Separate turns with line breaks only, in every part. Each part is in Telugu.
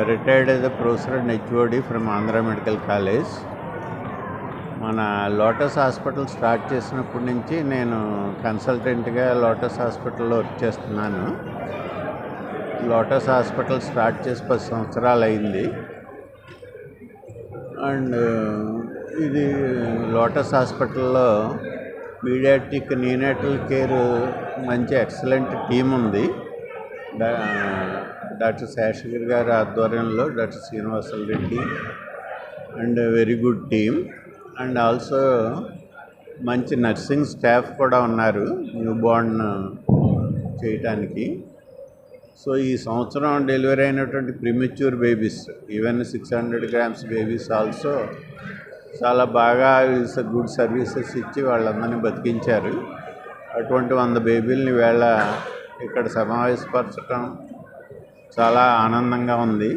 retired as a professor and HOD from Andhra Medical College. మన లోటస్ హాస్పిటల్ స్టార్ట్ చేసినప్పటి నుంచి నేను కన్సల్టెంట్గా లోటస్ హాస్పిటల్లో వర్క్ చేస్తున్నాను. లోటస్ హాస్పిటల్ స్టార్ట్ చేసి 10 సంవత్సరాలు అయింది. అండ్ ఇది లోటస్ హాస్పిటల్లో పీడియాట్రిక్ నీనేటల్ కేర్ మంచి ఎక్సలెంట్ టీం ఉంది. డాక్టర్ శేషగిరి గారి ఆధ్వర్యంలో doctor Srinivasal Reddy and very good team. And also మంచి నర్సింగ్ స్టాఫ్ కూడా ఉన్నారు న్యూ బార్న్ చేయటానికి. సో ఈ సంవత్సరం డెలివరీ అయినటువంటి premature babies, even 600 grams babies also చాలా బాగా గుడ్ సర్వీసెస్ ఇచ్చి వాళ్ళందరినీ బతికించారు. అటువంటి 100 బేబీలని వేళ ఇక్కడ సమావేశపరచడం చాలా ఆనందంగా ఉంది.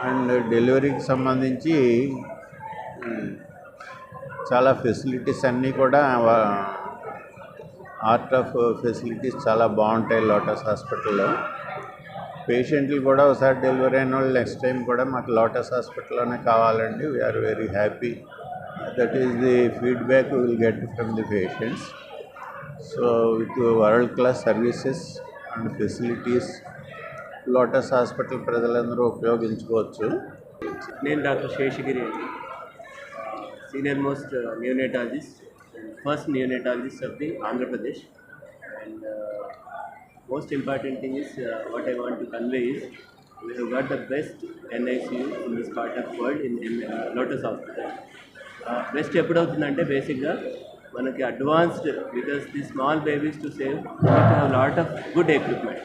అండ్ డెలివరీకి సంబంధించి చాలా ఫెసిలిటీస్ అన్నీ కూడా ఆర్ట్ ఆఫ్ ఫెసిలిటీస్ చాలా బాగుంటాయి లోటస్ హాస్పిటల్లో. పేషెంట్లు కూడా ఒకసారి డెలివరీ అయిన వాళ్ళు నెక్స్ట్ టైం కూడా మాకు లోటస్ హాస్పిటల్లోనే కావాలండి. We are very happy. That is the feedback will get from the patients. So with world class services and facilities Lotus hospital ప్రజలందరూ ఉపయోగించుకోవచ్చు.
నేను డాక్టర్ శేషగిరి అండి, senior most neonatologist, first neonatologist of the Andhra Pradesh. And most important thing is what I want to convey is we have got the best NICU in this part of world in Lotus Hospital. Best ఎప్పుడు అవుతుందంటే బేసిక్గా మనకి advanced, because the small babies to save have lot of good equipment.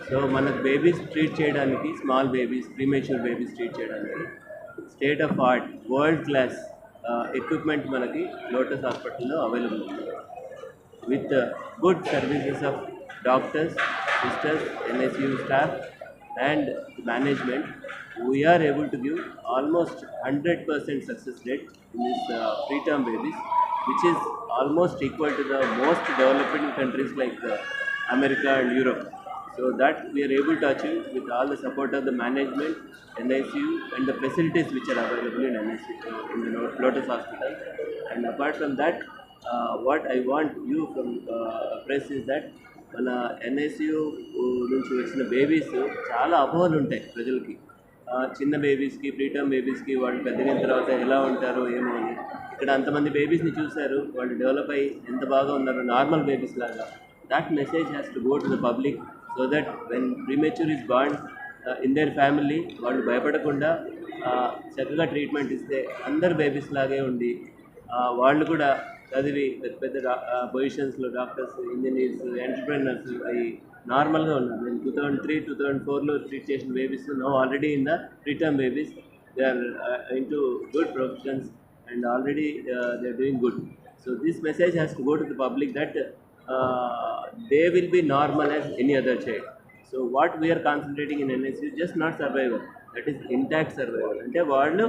So మనకు బేబీస్ ట్రీట్ చేయడానికి, small babies, premature babies treat చేయడానికి state of art world class equipment మనకి లోటస్ హాస్పిటల్లో అవైలబుల్ ఉంది. With good services of doctors, sisters, NICU staff and management, we are able to give almost 100% success rate in this preterm babies, which is almost equal to the most developing countries like America and Europe. So that we are able to achieve with all the support of the management, NICU and the facilities which are available in NICU, in the Lotus Hospital. And apart from that, what I want you from press is that మన NICU నుంచి వచ్చిన బేబీస్ చాలా అపోహలు ఉంటాయి ప్రజలకి. చిన్న బేబీస్కి, ప్రీటర్మ్ బేబీస్కి వాళ్ళు పెద్దగిన తర్వాత ఎలా ఉంటారో ఏమో అని. ఇక్కడ అంతమంది బేబీస్ని చూశారు, వాళ్ళు డెవలప్ అయ్యి ఎంత బాగా ఉన్నారు, నార్మల్ బేబీస్ లాగా. That message has to go to the public so that when premature is born in their family, వాళ్ళు భయపడకుండా చక్కగా ట్రీట్మెంట్ ఇస్తే అందరు బేబీస్ లాగే ఉండి వాళ్ళు కూడా చదివి పెద్ద పెద్ద పొజిషన్స్లో డాక్టర్స్, ఇంజనీర్స్, ఎంటర్ప్రెనర్స్ అవి నార్మల్గా ఉన్నారు. నేను 2003-2004లో ట్రీట్ చేసిన babies know already in the preterm babies they are into good professions and already they are doing good. So this message has to go to the public that they will be normal as any other child. So what we are concentrating in NICU just not survival, that is intact survival. అంటే వాళ్ళు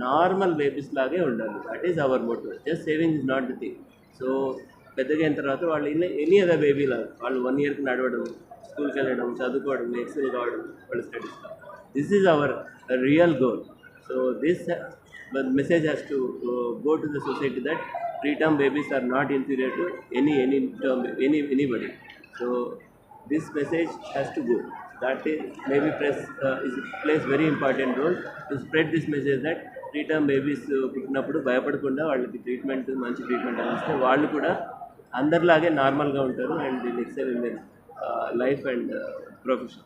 నార్మల్ బేబీస్ లాగే ఉండాలి. That is our motto. Just saving is not the thing. So పెద్దగా అయిన తర్వాత వాళ్ళు ఎనీ అదర్ బేబీ లాగా వాళ్ళు 1 yearకి నడవడం, స్కూల్కి వెళ్ళడం, చదువుకోవడం, ఎక్సెల్ కావడం, వాళ్ళు studies. This is our real goal. So this message has to go to the society that preterm babies are not inferior to anybody. So this message has to go. That is maybe press plays very important role to spread this message that preterm babies పుట్టినప్పుడు భయపడకుండా వాళ్ళకి ట్రీట్మెంట్, మంచి ట్రీట్మెంట్ అందిస్తే వాళ్ళు కూడా అందరిలాగే నార్మల్గా ఉంటారు and they excel in their life and profession.